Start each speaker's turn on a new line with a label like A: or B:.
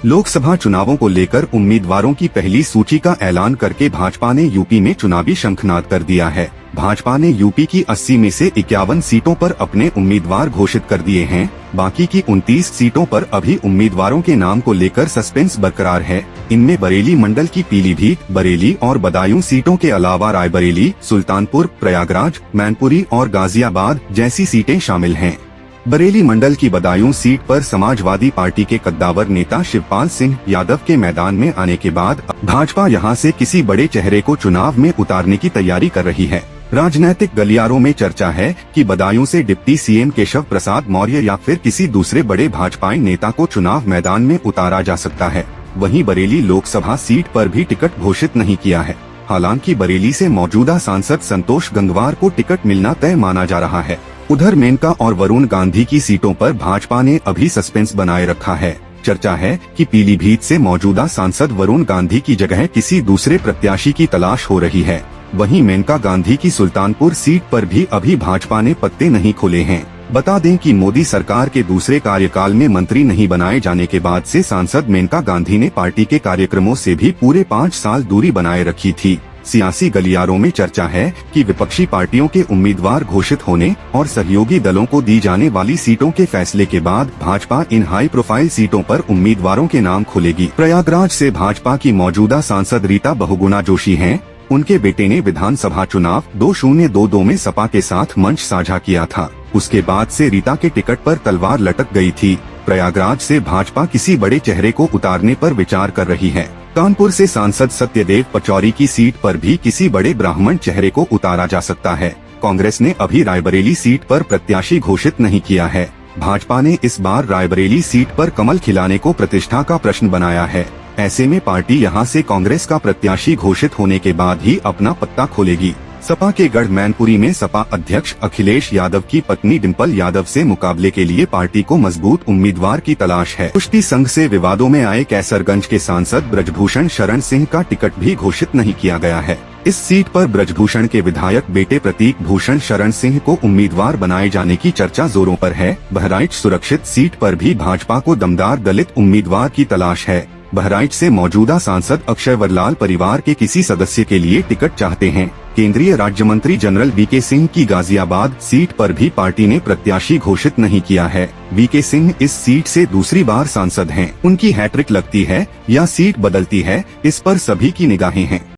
A: लोकसभा चुनावों को लेकर उम्मीदवारों की पहली सूची का ऐलान करके भाजपा ने यूपी में चुनावी शंखनाद कर दिया है। भाजपा ने यूपी की 80 में से 51 सीटों पर अपने उम्मीदवार घोषित कर दिए हैं। बाकी की 29 सीटों पर अभी उम्मीदवारों के नाम को लेकर सस्पेंस बरकरार है। इनमें बरेली मंडल की पीलीभीत, बरेली और बदायूं सीटों के अलावा रायबरेली, सुल्तानपुर, प्रयागराज, मैनपुरी और गाजियाबाद जैसी सीटें शामिल हैं। बरेली मंडल की बदायूं सीट पर समाजवादी पार्टी के कद्दावर नेता शिवपाल सिंह यादव के मैदान में आने के बाद भाजपा यहां से किसी बड़े चेहरे को चुनाव में उतारने की तैयारी कर रही है। राजनीतिक गलियारों में चर्चा है कि बदायूं से डिप्टी सीएम केशव प्रसाद मौर्य या फिर किसी दूसरे बड़े भाजपाई नेता को चुनाव मैदान में उतारा जा सकता है। वहीं बरेली लोकसभा सीट पर भी टिकट घोषित नहीं किया है। हालांकि बरेली से मौजूदा सांसद संतोष गंगवार को टिकट मिलना तय माना जा रहा है। उधर मेनका और वरुण गांधी की सीटों पर भाजपा ने अभी सस्पेंस बनाए रखा है। चर्चा है कि पीलीभीत से मौजूदा सांसद वरुण गांधी की जगह किसी दूसरे प्रत्याशी की तलाश हो रही है। वहीं मेनका गांधी की सुल्तानपुर सीट पर भी अभी भाजपा ने पत्ते नहीं खोले हैं। बता दें कि मोदी सरकार के दूसरे कार्यकाल में मंत्री नहीं बनाए जाने के बाद से सांसद मेनका गांधी ने पार्टी के कार्यक्रमों से भी पूरे 5 साल दूरी बनाए रखी थी। सियासी गलियारों में चर्चा है कि विपक्षी पार्टियों के उम्मीदवार घोषित होने और सहयोगी दलों को दी जाने वाली सीटों के फैसले के बाद भाजपा इन हाई प्रोफाइल सीटों पर उम्मीदवारों के नाम खोलेगी। प्रयागराज से भाजपा की मौजूदा सांसद रीता बहुगुणा जोशी हैं। उनके बेटे ने विधानसभा चुनाव 2022 में सपा के साथ मंच साझा किया था। उसके बाद से रीता के टिकट पर तलवार लटक गई थी। प्रयागराज से भाजपा किसी बड़े चेहरे को उतारने पर विचार कर रही है। कानपुर से सांसद सत्यदेव पचौरी की सीट पर भी किसी बड़े ब्राह्मण चेहरे को उतारा जा सकता है। कांग्रेस ने अभी रायबरेली सीट पर प्रत्याशी घोषित नहीं किया है। भाजपा ने इस बार रायबरेली सीट पर कमल खिलाने को प्रतिष्ठा का प्रश्न बनाया है। ऐसे में पार्टी यहां से कांग्रेस का प्रत्याशी घोषित होने के बाद ही अपना पत्ता खोलेगी। सपा के गढ़ मैनपुरी में सपा अध्यक्ष अखिलेश यादव की पत्नी डिंपल यादव से मुकाबले के लिए पार्टी को मजबूत उम्मीदवार की तलाश है। कुश्ती संघ से विवादों में आए कैसरगंज के सांसद ब्रजभूषण शरण सिंह का टिकट भी घोषित नहीं किया गया है। इस सीट पर ब्रजभूषण के विधायक बेटे प्रतीक भूषण शरण सिंह को उम्मीदवार बनाए जाने की चर्चा जोरों पर है। बहराइच सुरक्षित सीट पर भी भाजपा को दमदार दलित उम्मीदवार की तलाश है। बहराइच से मौजूदा सांसद अक्षय वरलाल परिवार के किसी सदस्य के लिए टिकट चाहते हैं। केंद्रीय राज्य मंत्री जनरल वीके सिंह की गाजियाबाद सीट पर भी पार्टी ने प्रत्याशी घोषित नहीं किया है। वीके सिंह इस सीट से दूसरी बार सांसद हैं। उनकी हैट्रिक लगती है या सीट बदलती है, इस पर सभी की निगाहें हैं।